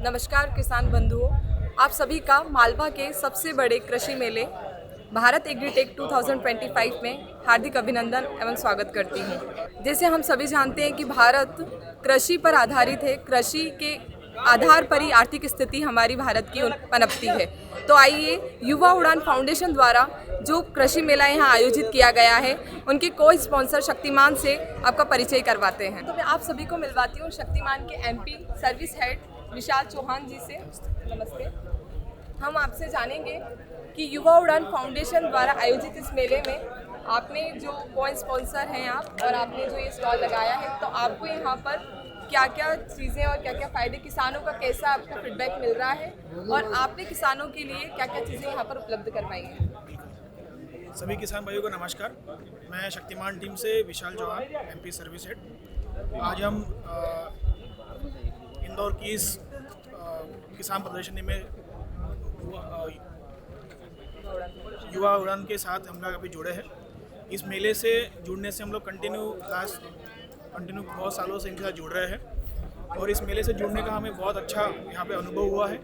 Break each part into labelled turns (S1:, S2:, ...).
S1: नमस्कार किसान बंधुओं, आप सभी का मालवा के सबसे बड़े कृषि मेले भारत एग्रीटेक 2025 में हार्दिक अभिनंदन एवं स्वागत करती हूँ। जैसे हम सभी जानते हैं कि भारत कृषि पर आधारित है, कृषि के आधार पर ही आर्थिक स्थिति हमारी भारत की पनपती है। तो आइए युवा उड़ान फाउंडेशन द्वारा जो कृषि मेला यहाँ आयोजित किया गया है, उनके को स्पॉन्सर शक्तिमान से आपका परिचय करवाते हैं। तो मैं आप सभी को मिलवाती हूँ शक्तिमान के एमपी सर्विस हेड विशाल चौहान जी से। नमस्ते। हम आपसे जानेंगे कि युवा उड़ान फाउंडेशन द्वारा आयोजित इस मेले में आपने जो को स्पॉन्सर हैं आप, और आपने जो ये स्टॉल लगाया है, तो आपको यहाँ पर क्या क्या चीज़ें और क्या क्या फ़ायदे, किसानों का कैसा आपको फीडबैक मिल रहा है, और आपने किसानों के लिए क्या क्या चीज़ें यहाँ पर उपलब्ध करवाई हैं।
S2: सभी किसान भाइयों को नमस्कार। मैं शक्तिमान टीम से विशाल चौहान, एमपी सर्विस हेड। आज हम इंदौर की इस किसान प्रदर्शनी में युवा उड़ान के साथ हम लोग अभी जुड़े हैं। इस मेले से जुड़ने से हम लोग कंटिन्यू बहुत सालों से इनके साथ जुड़ रहे हैं, और इस मेले से जुड़ने का हमें बहुत अच्छा यहाँ पे अनुभव हुआ है।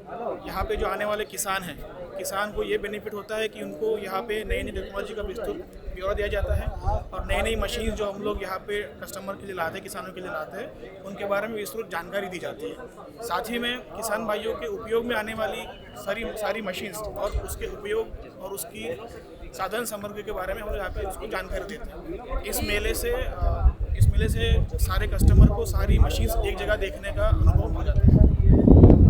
S2: यहाँ पे जो आने वाले किसान हैं, किसान को ये बेनिफिट होता है कि उनको यहाँ पे नई नई टेक्नोलॉजी का विस्तृत ब्यौरा दिया जाता है, और नई नई मशीन जो हम लोग यहाँ पे कस्टमर के लिए लाते हैं, किसानों के लिए लाते हैं, उनके बारे में विस्तृत जानकारी दी जाती है। साथ ही में किसान भाइयों के उपयोग में आने वाली सारी मशीन्स और उसके उपयोग और उसकी साधन सामग्री के बारे में हम यहाँ पे उसको जानकारी देते हैं। इस मेले से सारे कस्टमर को सारी मशीन्स एक जगह देखने का अनुभव हो जाता है।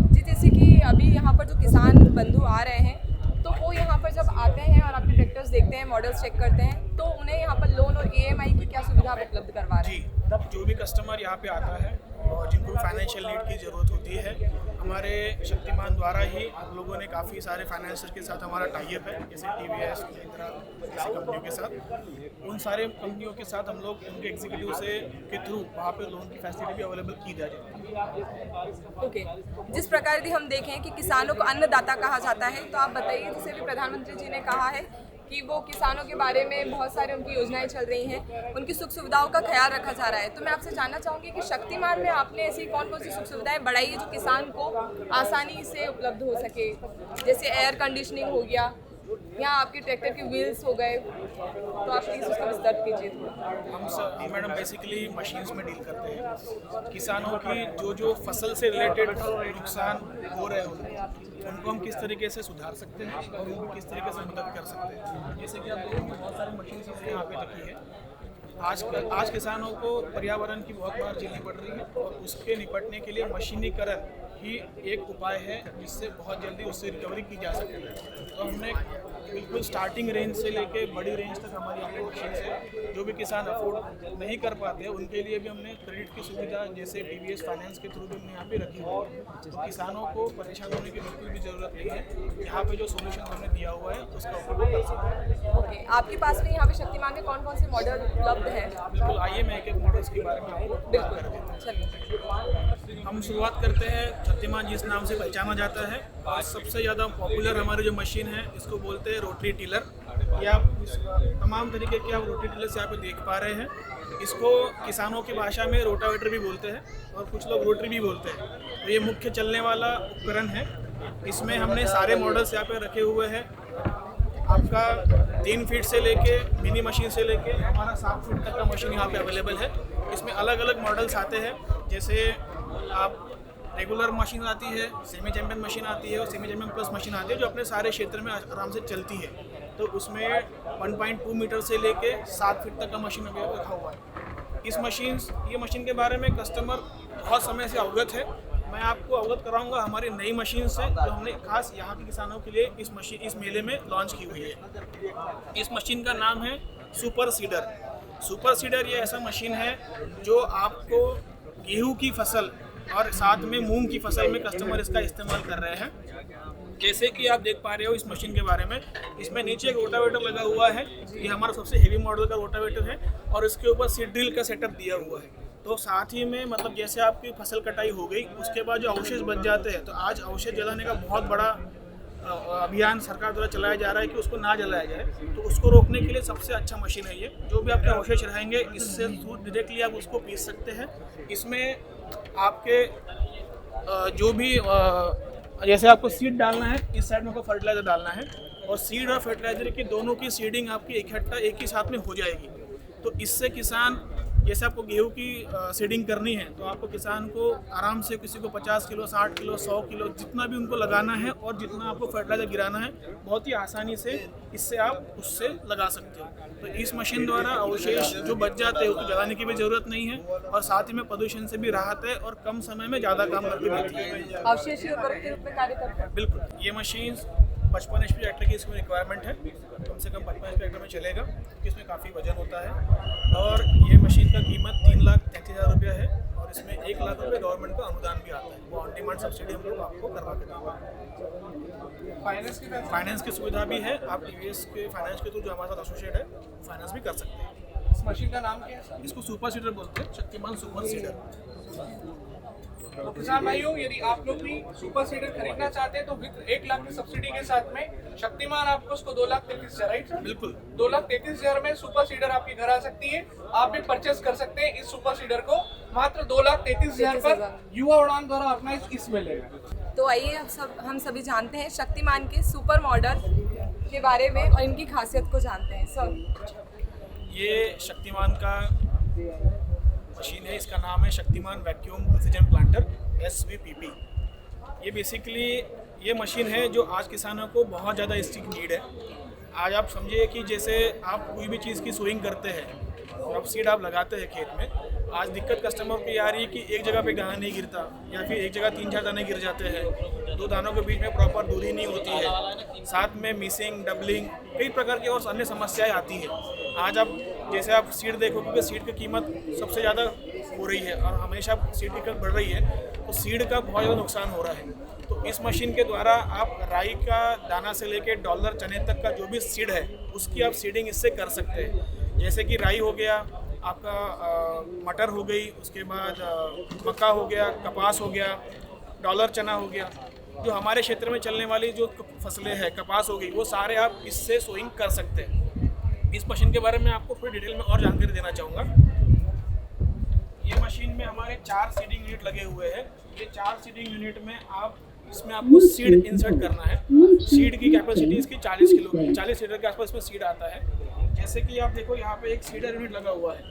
S1: जी, जैसे कि अभी यहाँ पर जो किसान बंधु आ रहे हैं, तो वो यहाँ पर जब आते हैं और आपके ट्रैक्टर्स देखते हैं, मॉडल्स चेक करते हैं, तो उन्हें यहाँ पर लोन और EMI की क्या सुविधा आप उपलब्ध करवा रहे हैं?
S2: जी, जो भी कस्टमर यहाँ पे आता है और जिनको फाइनेंशियल नीड की ज़रूरत होती है, हमारे शक्तिमान द्वारा ही हम लोगों ने काफ़ी सारे फाइनेंसर के साथ हमारा टाई अप है, जैसे TVS, महिंद्रा जैसी कंपनियों के साथ। उन सारे कंपनियों के साथ हम लोग उनके एग्जीक्यूटिव के थ्रू वहाँ पे लोन की फैसिलिटी भी अवेलेबल की जा जाती है।
S1: ओके, जिस प्रकार की हम देखें कि किसानों को अन्नदाता कहा जाता है, तो आप बताइए, जैसे भी प्रधानमंत्री जी ने कहा है कि वो किसानों के बारे में बहुत सारी उनकी योजनाएं चल रही हैं, उनकी सुख सुविधाओं का ख्याल रखा जा रहा है। तो मैं आपसे जानना चाहूँगी कि शक्तिमान में आपने ऐसी कौन कौन सी सुख सुविधाएं बढ़ाई है जो किसान को आसानी से उपलब्ध हो सके, जैसे एयर कंडीशनिंग हो गया, या आपके ट्रैक्टर के व्हील्स हो गए, तो आप प्लीज़ उसका विस्तार कीजिए थोड़ा।
S2: हम सब मैडम बेसिकली मशीन्स में डील करते हैं। किसानों की जो फसल से रिलेटेड नुकसान हो रहे हैं, उनको हम किस तरीके से सुधार सकते हैं और उनको किस तरीके से मदद कर सकते हैं। जैसे कि आप देखो, बहुत सारी मशीन्स यहाँ पे रखी है। आज किसानों को पर्यावरण की बहुत मार झेलनी पड़ रही है, और उसके निपटने के लिए मशीनीकरण ही एक उपाय है जिससे बहुत जल्दी उससे रिकवरी की जा सकती है। तो हमने बिल्कुल स्टार्टिंग रेंज से लेके बड़ी रेंज तक हमारी यहाँ पे मशीन है। जो भी किसान अफोर्ड नहीं कर पाते हैं, उनके लिए भी हमने क्रेडिट की सुविधा जैसे TVS फाइनेंस के थ्रू भी हमने यहाँ पे रखी हुई है। तो किसानों को परेशान होने की बिल्कुल भी ज़रूरत नहीं है। यहाँ पे जो सोल्यूशन हमने दिया हुआ है उसका उपयोग कर सकते हैं।
S1: ओके, आपके पास में यहाँ पे शक्तिमान के कौन कौन से मॉडल उपलब्ध हैं?
S2: बिल्कुल, आइए मैं एक एक मॉडल्स के बारे में आपको
S1: बिल्कुल,
S2: कर देता हूँ।
S1: चलिए।
S2: हम शुरुआत करते हैं, शक्तिमान जिस नाम से पहचाना जाता है, और सबसे ज़्यादा पॉपुलर हमारी जो मशीन है, इसको बोलते हैं रोटरी टिलर। ये आप तमाम तरीके के आप रोटरी टिलर्स यहाँ पे देख पा रहे हैं। इसको किसानों की भाषा में रोटावेटर भी बोलते हैं, और कुछ लोग रोटरी भी बोलते हैं। तो ये मुख्य चलने वाला उपकरण है। इसमें हमने सारे मॉडल्स यहाँ पे रखे हुए हैं। आपका 3 फीट से लेके मिनी मशीन से लेके हमारा 7 फीट तक का मशीन यहाँ पे अवेलेबल है। इसमें अलग अलग मॉडल्स आते हैं, जैसे आप रेगुलर मशीन आती है, सेमी चैम्पियन मशीन आती है, और सेमी चैम्पियन प्लस मशीन आती है जो अपने सारे क्षेत्र में आराम से चलती है। तो उसमें 1.2 मीटर से लेके 7 फीट तक का मशीन अवेलेबल रखा हुआ है। ये मशीन के बारे में कस्टमर बहुत समय से अवगत है। मैं आपको अवगत कराऊंगा हमारी नई मशीन से, जो हमने खास यहाँ के किसानों के लिए इस मेले में लॉन्च की हुई है। इस मशीन का नाम है सुपर सीडर। ये ऐसा मशीन है जो आपको गेहूं की फसल और साथ में मूंग की फसल में कस्टमर इसका इस्तेमाल कर रहे हैं। जैसे कि आप देख पा रहे हो इस मशीन के बारे में, इसमें नीचे एक रोटावेटर लगा हुआ है। ये हमारा सबसे हेवी मॉडल का रोटावेटर है, और इसके ऊपर सीड ड्रिल का सेटअप दिया हुआ है। तो साथ ही में मतलब जैसे आपकी फसल कटाई हो गई, उसके बाद जो अवशेष बच जाते हैं, तो आज अवशेष जलाने का बहुत बड़ा अभियान सरकार द्वारा चलाया जा रहा है कि उसको ना जलाया जाए। तो उसको रोकने के लिए सबसे अच्छा मशीन है ये। जो भी आपके अवशेष रहेंगे, इससे डायरेक्टली आप उसको पीस सकते हैं। इसमें आपके जो भी जैसे आपको सीड डालना है, इस साइड में आपको फर्टिलाइज़र डालना है और सीड और फर्टिलाइज़र की दोनों की सीडिंग आपकी इकट्ठा एक ही साथ में हो जाएगी। तो इससे किसान, जैसे आपको गेहूं की सीडिंग करनी है तो आपको किसान को आराम से किसी को 50 किलो, 60 किलो, 100 किलो जितना भी उनको लगाना है और जितना आपको फर्टिलाइज़र गिराना है बहुत ही आसानी से इससे आप उससे लगा सकते हो। तो इस मशीन द्वारा अवशेष जो बच जाते हैं उसको जलाने की भी ज़रूरत नहीं है और साथ ही में प्रदूषण से भी राहत है और कम समय में ज़्यादा काम करके देती है।
S1: अवशेष उर्वरक के रूप में कार्य करता है।
S2: बिल्कुल, ये मशीन 55 HP ट्रैक्टर की इसमें रिक्वायरमेंट है, कम से कम 55 HP ट्रैक्टर में चलेगा क्योंकि इसमें काफ़ी वजन होता है। और ये मशीन का कीमत 3,33,000 रुपया है और इसमें 1 लाख रुपये गवर्नमेंट का अनुदान भी आता है, वो ऑन डिमांड सब्सिडी हम लोग आपको करवा के देंगे। फाइनेंस की सुविधा भी है, आप TVS के फाइनेंस के थ्रू जो हमारे साथ एसोसिएट है फाइनेंस भी कर सकते हैं।
S3: इस मशीन का नाम क्या है सर?
S2: इसको सुपर सीडर बोलते हैं, शक्तिमान सुपर सीडर।
S3: तो किसान भाइयों, यदि आप लोग भी सुपर सीडर खरीदना चाहते हैं तो विद 1 लाख की सब्सिडी के साथ में शक्तिमान आपको उसको 2,33,000, राइट सर?
S2: बिल्कुल,
S3: 2,33,000 में सुपर सीडर आपके घर आ सकती है। आप भी परचेस कर सकते हैं इस सुपर सीडर को मात्र 2,33,000 पर युवा उड़ान द्वारा ऑर्गेनाइज इस मेले में।
S1: तो आइए हम सभी जानते हैं शक्तिमान के सुपर मॉडल के बारे में और इनकी खासियत को जानते हैं। सर,
S2: ये शक्तिमान का मशीन है, इसका नाम है Shaktimaan vacuum precision planter SVPP। ये बेसिकली ये मशीन है जो आज किसानों को बहुत ज़्यादा इसकी नीड है। आज आप समझिए कि जैसे आप कोई भी चीज़ की सोइंग करते हैं और आप सीड आप लगाते हैं खेत में, आज दिक्कत कस्टमर की आ रही है कि एक जगह पे दाना नहीं गिरता या फिर एक जगह 3-4 दाने गिर जाते हैं, 2 दानों के बीच में प्रॉपर दूरी नहीं होती है, साथ में मिसिंग, डबलिंग, कई प्रकार की और अन्य समस्याएं आती हैं। आज आप जैसे आप सीड देखो, क्योंकि सीड की कीमत सबसे ज़्यादा हो रही है और हमेशा सीड की कीमत बढ़ रही है, तो सीड का बहुत ज़्यादा नुकसान हो रहा है। तो इस मशीन के द्वारा आप राई का दाना से लेके डॉलर, चने तक का जो भी सीड है उसकी आप सीडिंग इससे कर सकते हैं। जैसे कि राई हो गया, आपका मटर हो गई, उसके बाद मक्का हो गया, कपास हो गया, डॉलर चना हो गया, जो हमारे क्षेत्र में चलने वाली जो फसलें हैं, कपास हो गई, वो सारे आप इससे सोइंग कर सकते हैं। इस मशीन के बारे में आपको थोड़ी डिटेल में और जानकारी देना चाहूँगा। ये मशीन में हमारे 4 सीडिंग यूनिट लगे हुए हैं। ये 4 सीडिंग यूनिट में इसमें आपको सीड इंसर्ट करना है। सीड की कैपेसिटी इसकी 40 किलो की, 40 लीटर के आसपास इसमें सीड आता है। जैसे कि आप देखो यहाँ पे एक सीडर यूनिट लगा हुआ है,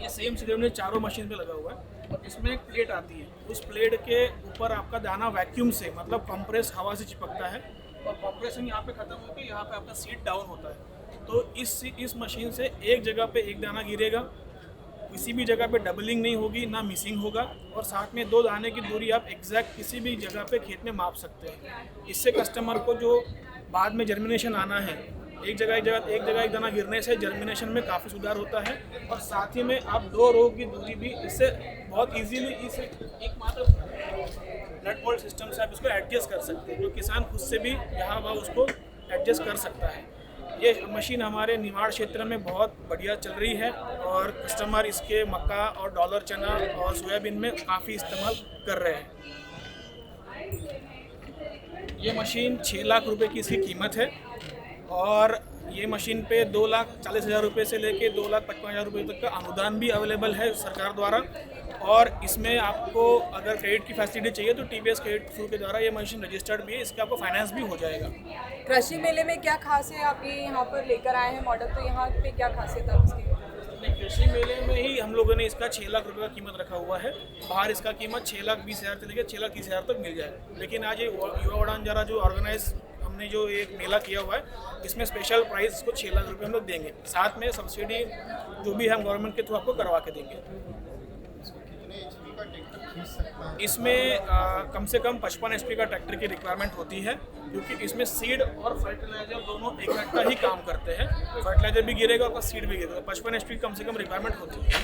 S2: ये सेम सीडर यूनिट चारों मशीन पे लगा हुआ है और इसमें एक प्लेट आती है। उस प्लेट के ऊपर आपका दाना वैक्यूम से, मतलब कंप्रेस हवा से चिपकता है और कंप्रेशन यहाँ पे खत्म होकर यहाँ पे आपका सीड डाउन होता है। तो इस मशीन से एक जगह पे एक दाना गिरेगा, किसी भी जगह पे डबलिंग नहीं होगी, ना मिसिंग होगा और साथ में 2 दाने की दूरी आप एग्जैक्ट किसी भी जगह पे खेत में माप सकते हैं। इससे कस्टमर को जो बाद में जर्मिनेशन आना है, एक जगह एक दाना गिरने से जर्मिनेशन में काफ़ी सुधार होता है और साथ ही में आप 2 रो की दूरी भी इससे बहुत इजीली इस एकमात्र नट बोल्ट सिस्टम से आप इसको एडजस्ट कर सकते हैं, जो किसान खुद से भी यहाँ वहाँ उसको एडजस्ट कर सकता है। ये मशीन हमारे निमाड़ क्षेत्र में बहुत बढ़िया चल रही है और कस्टमर इसके मक्का और डॉलर चना और सोयाबीन में काफ़ी इस्तेमाल कर रहे हैं। ये मशीन 6 लाख रुपए की इसकी कीमत है और ये मशीन पे 2,40,000 रुपये से लेके 2,55,000 रुपये तक का अनुदान भी अवेलेबल है सरकार द्वारा। और इसमें आपको अगर क्रेडिट की फैसिलिटी चाहिए तो TVS क्रेडिट थ्रू के द्वारा ये मशीन रजिस्टर्ड भी है, इसके आपको फाइनेंस भी हो जाएगा।
S1: कृषि मेले में क्या खास है, आप ये यहाँ पर लेकर आए हैं मॉडल, तो यहाँ पे क्या खासियत है उसकी?
S2: कृषि मेले में ही हम लोगों ने इसका 6 लाख रुपए का कीमत रखा हुआ है। बाहर इसका कीमत 6,20,000 से लेकर 6,30,000 तक मिल जाएगा, लेकिन आज ये युवा उड़ान जरा जो ऑर्गेनाइज हमने जो एक मेला किया हुआ है, इसमें स्पेशल प्राइस इसको 6 लाख रुपये हम लोग देंगे, साथ में सब्सिडी जो भी हम गवर्नमेंट के थ्रू आपको करवा के देंगे। इसमें कम से कम 55 HP का ट्रैक्टर की रिक्वायरमेंट होती है, क्योंकि इसमें सीड और फर्टिलाइजर दोनों इकट्ठा ही काम करते हैं। फर्टिलाइजर भी गिरेगा और सीड भी गिरेगा। 55 HP कम से कम रिक्वायरमेंट होती है।